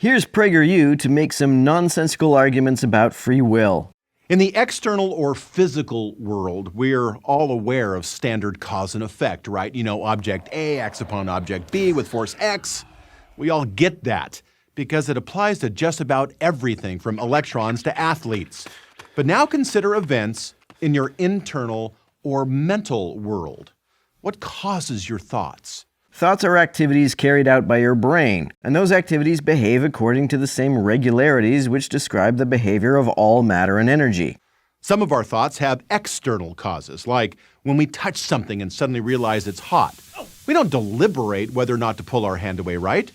Here's PragerU to make some nonsensical arguments about free will. In the external or physical world, we're all aware of standard cause and effect, right? Object A acts upon object B with force X. We all get that because it applies to just about everything from electrons to athletes. But now consider events in your internal or mental world. What causes your thoughts? Thoughts are activities carried out by your brain, and those activities behave according to the same regularities which describe the behavior of all matter and energy. Some of our thoughts have external causes, like when we touch something and suddenly realize it's hot. We don't deliberate whether or not to pull our hand away, right?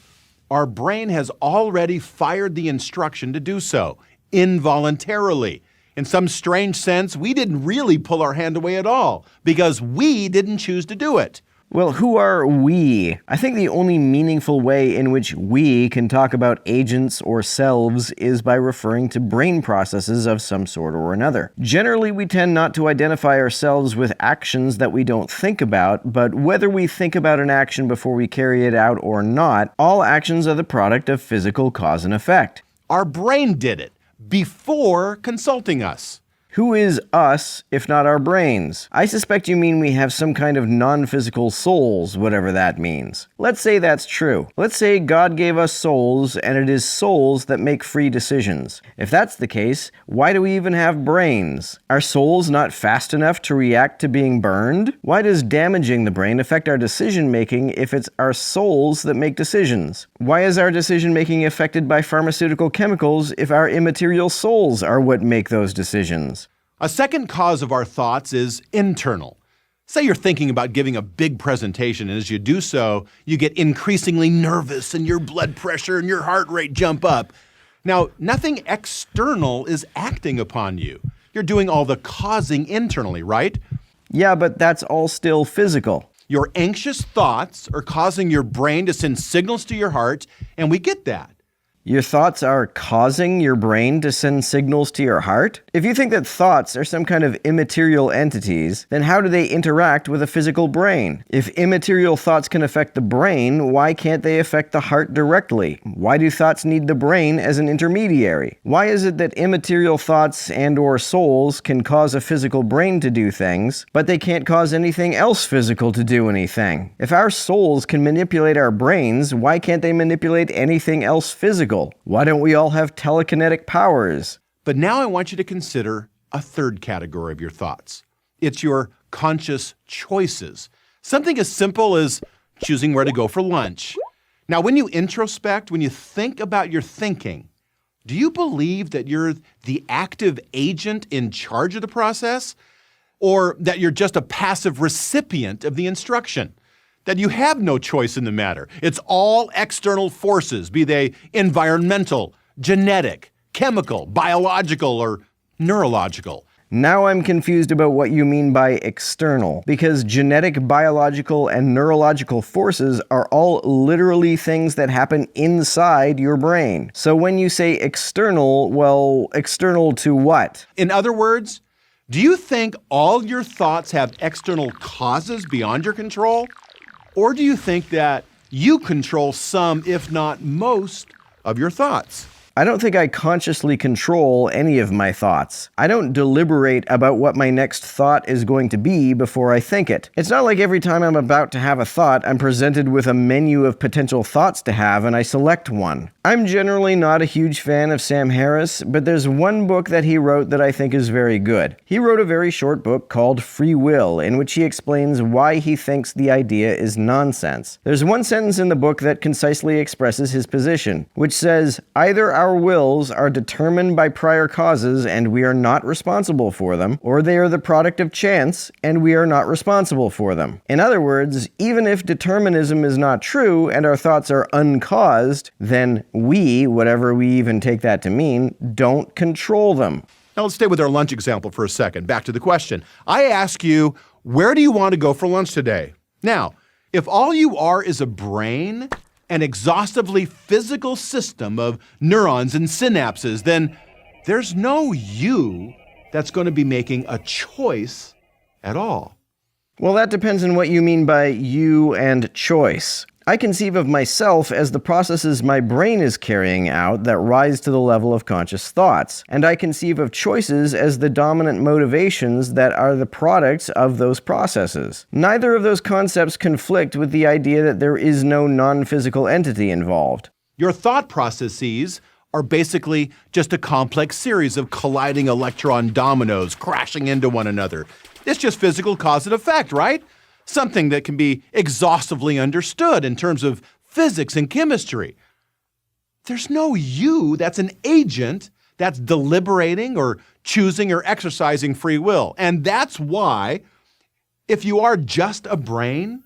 Our brain has already fired the instruction to do so, involuntarily. In some strange sense, we didn't really pull our hand away at all, because we didn't choose to do it. Well, who are we? I think the only meaningful way in which we can talk about agents or selves is by referring to brain processes of some sort or another. Generally, we tend not to identify ourselves with actions that we don't think about, but whether we think about an action before we carry it out or not, all actions are the product of physical cause and effect. Our brain did it before consulting us. Who is us, if not our brains? I suspect you mean we have some kind of non-physical souls, whatever that means. Let's say that's true. Let's say God gave us souls, and it is souls that make free decisions. If that's the case, why do we even have brains? Are souls not fast enough to react to being burned? Why does damaging the brain affect our decision-making if it's our souls that make decisions? Why is our decision-making affected by pharmaceutical chemicals if our immaterial souls are what make those decisions? A second cause of our thoughts is internal. Say you're thinking about giving a big presentation, and as you do so, you get increasingly nervous and your blood pressure and your heart rate jump up. Now, nothing external is acting upon you. You're doing all the causing internally, right? Yeah, but that's all still physical. Your anxious thoughts are causing your brain to send signals to your heart, and we get that. Your thoughts are causing your brain to send signals to your heart? If you think that thoughts are some kind of immaterial entities, then how do they interact with a physical brain? If immaterial thoughts can affect the brain, why can't they affect the heart directly? Why do thoughts need the brain as an intermediary? Why is it that immaterial thoughts and/or souls can cause a physical brain to do things, but they can't cause anything else physical to do anything? If our souls can manipulate our brains, why can't they manipulate anything else physical? Why don't we all have telekinetic powers? But now I want you to consider a third category of your thoughts. It's your conscious choices. Something as simple as choosing where to go for lunch. Now, when you introspect, when you think about your thinking, do you believe that you're the active agent in charge of the process? Or that you're just a passive recipient of the instruction? That you have no choice in the matter. It's all external forces, be they environmental, genetic, chemical, biological, or neurological. Now I'm confused about what you mean by external, because genetic, biological, and neurological forces are all literally things that happen inside your brain. So when you say external, well, external to what? In other words, do you think all your thoughts have external causes beyond your control? Or do you think that you control some, if not most, of your thoughts? I don't think I consciously control any of my thoughts. I don't deliberate about what my next thought is going to be before I think it. It's not like every time I'm about to have a thought, I'm presented with a menu of potential thoughts to have and I select one. I'm generally not a huge fan of Sam Harris, but there's one book that he wrote that I think is very good. He wrote a very short book called Free Will, in which he explains why he thinks the idea is nonsense. There's one sentence in the book that concisely expresses his position, which says, either our wills are determined by prior causes and we are not responsible for them, or they are the product of chance and we are not responsible for them. In other words, even if determinism is not true and our thoughts are uncaused, then we, whatever we even take that to mean, don't control them. Now let's stay with our lunch example for a second. Back to the question. I ask you, where do you want to go for lunch today? Now, if all you are is a brain, an exhaustively physical system of neurons and synapses, then there's no you that's going to be making a choice at all. Well, that depends on what you mean by you and choice. I conceive of myself as the processes my brain is carrying out that rise to the level of conscious thoughts, and I conceive of choices as the dominant motivations that are the products of those processes. Neither of those concepts conflict with the idea that there is no non-physical entity involved. Your thought processes are basically just a complex series of colliding electron dominoes crashing into one another. It's just physical cause and effect, right? Something that can be exhaustively understood in terms of physics and chemistry. There's no you that's an agent that's deliberating or choosing or exercising free will. And that's why, if you are just a brain,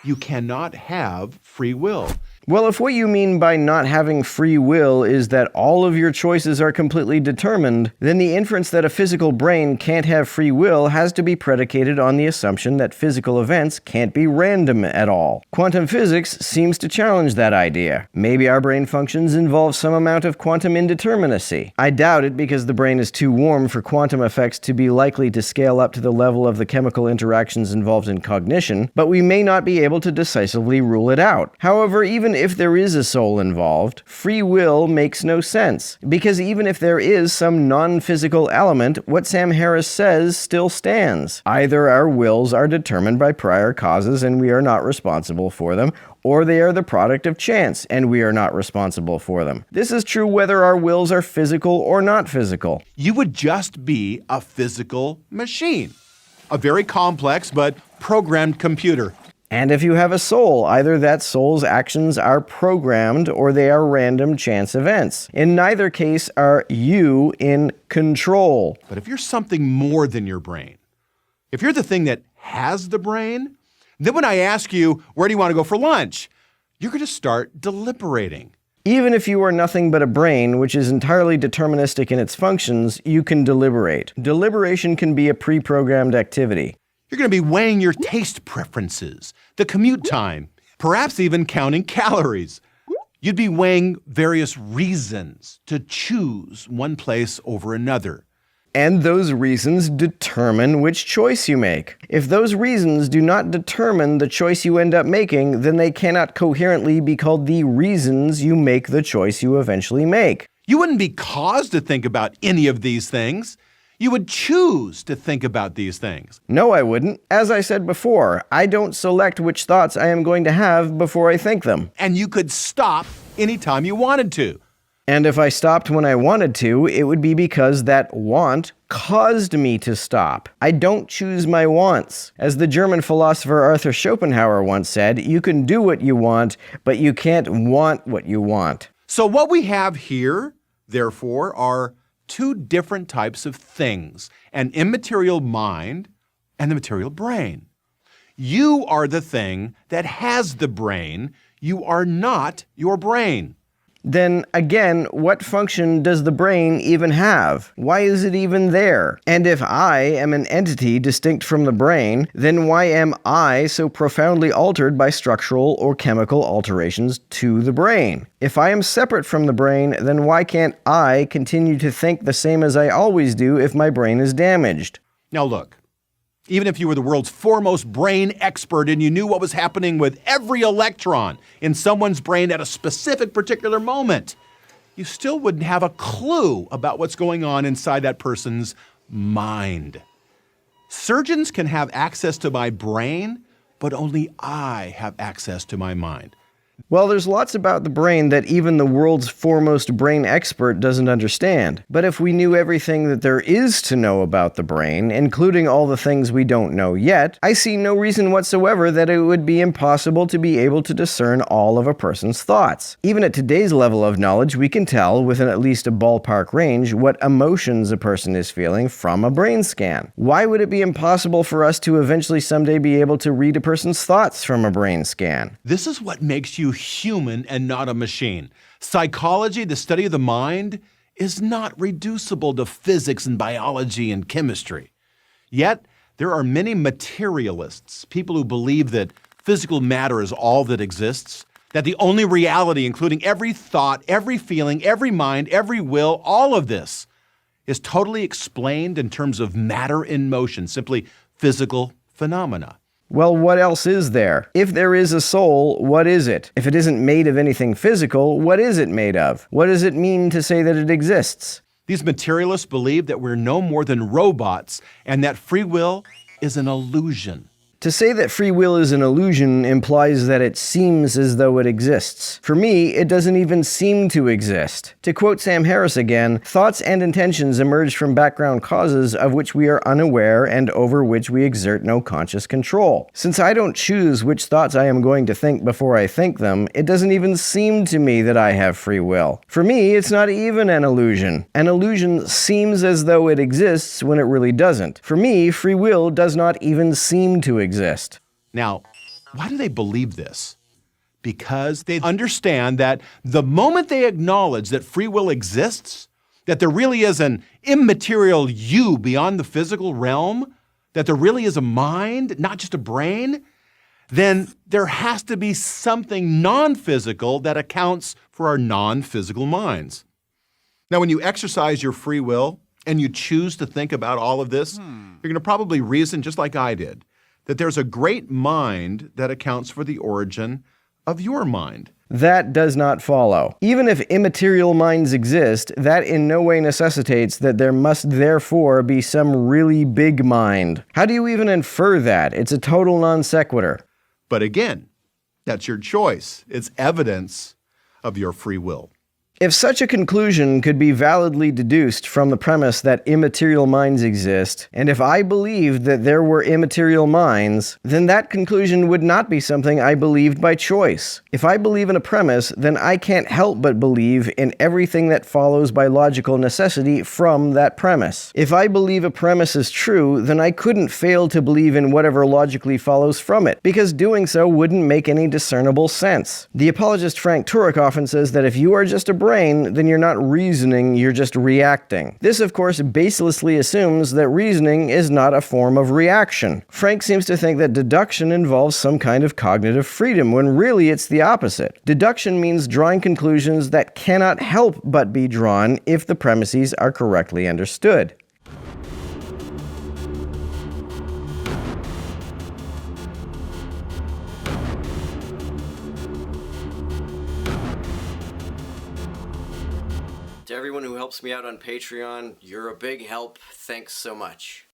you cannot have free will. Well, if what you mean by not having free will is that all of your choices are completely determined, then the inference that a physical brain can't have free will has to be predicated on the assumption that physical events can't be random at all. Quantum physics seems to challenge that idea. Maybe our brain functions involve some amount of quantum indeterminacy. I doubt it because the brain is too warm for quantum effects to be likely to scale up to the level of the chemical interactions involved in cognition, but we may not be able to decisively rule it out. However, even if there is a soul involved, free will makes no sense, because even if there is some non-physical element, what Sam Harris says still stands. Either our wills are determined by prior causes and we are not responsible for them, or they are the product of chance and we are not responsible for them. This is true whether our wills are physical or not physical. You would just be a physical machine, a very complex but programmed computer. And if you have a soul, either that soul's actions are programmed or they are random chance events. In neither case are you in control. But if you're something more than your brain, if you're the thing that has the brain, then when I ask you, where do you want to go for lunch? You're going to start deliberating. Even if you are nothing but a brain, which is entirely deterministic in its functions, you can deliberate. Deliberation can be a pre-programmed activity. You're going to be weighing your taste preferences, the commute time, perhaps even counting calories. You'd be weighing various reasons to choose one place over another. And those reasons determine which choice you make. If those reasons do not determine the choice you end up making, then they cannot coherently be called the reasons you make the choice you eventually make. You wouldn't be caused to think about any of these things. You would choose to think about these things. No, I wouldn't. As I said before, I don't select which thoughts I am going to have before I think them. And you could stop anytime you wanted to. And if I stopped when I wanted to, it would be because that want caused me to stop. I don't choose my wants. As the German philosopher Arthur Schopenhauer once said, you can do what you want, but you can't want what you want. So what we have here, therefore, are two different types of things, an immaterial mind and the material brain. You are the thing that has the brain. You are not your brain. Then again, what function does the brain even have? Why is it even there? And if I am an entity distinct from the brain, then why am I so profoundly altered by structural or chemical alterations to the brain? If I am separate from the brain, then why can't I continue to think the same as I always do if my brain is damaged? Now look, even if you were the world's foremost brain expert and you knew what was happening with every electron in someone's brain at a specific particular moment, you still wouldn't have a clue about what's going on inside that person's mind. Surgeons can have access to my brain, but only I have access to my mind. Well, there's lots about the brain that even the world's foremost brain expert doesn't understand. But if we knew everything that there is to know about the brain, including all the things we don't know yet, I see no reason whatsoever that it would be impossible to be able to discern all of a person's thoughts. Even at today's level of knowledge, we can tell, within at least a ballpark range, what emotions a person is feeling from a brain scan. Why would it be impossible for us to eventually someday be able to read a person's thoughts from a brain scan? This is what makes you human and not a machine. Psychology, the study of the mind, is not reducible to physics and biology and chemistry. Yet, there are many materialists, people who believe that physical matter is all that exists, that the only reality, including every thought, every feeling, every mind, every will, all of this, is totally explained in terms of matter in motion, simply physical phenomena. Well, what else is there? If there is a soul, what is it? If it isn't made of anything physical, what is it made of? What does it mean to say that it exists? These materialists believe that we're no more than robots and that free will is an illusion. To say that free will is an illusion implies that it seems as though it exists. For me, it doesn't even seem to exist. To quote Sam Harris again, thoughts and intentions emerge from background causes of which we are unaware and over which we exert no conscious control. Since I don't choose which thoughts I am going to think before I think them, it doesn't even seem to me that I have free will. For me, it's not even an illusion. An illusion seems as though it exists when it really doesn't. For me, free will does not even seem to exist. Now, why do they believe this? Because they understand that the moment they acknowledge that free will exists, that there really is an immaterial you beyond the physical realm, that there really is a mind, not just a brain, then there has to be something non-physical that accounts for our non-physical minds. Now, when you exercise your free will and you choose to think about all of this, you're going to probably reason, just like I did, that there's a great mind that accounts for the origin of your mind. That does not follow. Even if immaterial minds exist, that in no way necessitates that there must therefore be some really big mind. How do you even infer that? It's a total non sequitur. But again, that's your choice. It's evidence of your free will. If such a conclusion could be validly deduced from the premise that immaterial minds exist, and if I believed that there were immaterial minds, then that conclusion would not be something I believed by choice. If I believe in a premise, then I can't help but believe in everything that follows by logical necessity from that premise. If I believe a premise is true, then I couldn't fail to believe in whatever logically follows from it, because doing so wouldn't make any discernible sense. The apologist Frank Turek often says that if you are just a brain, then you're not reasoning, you're just reacting. This, of course, baselessly assumes that reasoning is not a form of reaction. Frank seems to think that deduction involves some kind of cognitive freedom, when really it's the opposite. Deduction means drawing conclusions that cannot help but be drawn if the premises are correctly understood. To everyone who helps me out on Patreon, you're a big help. Thanks so much.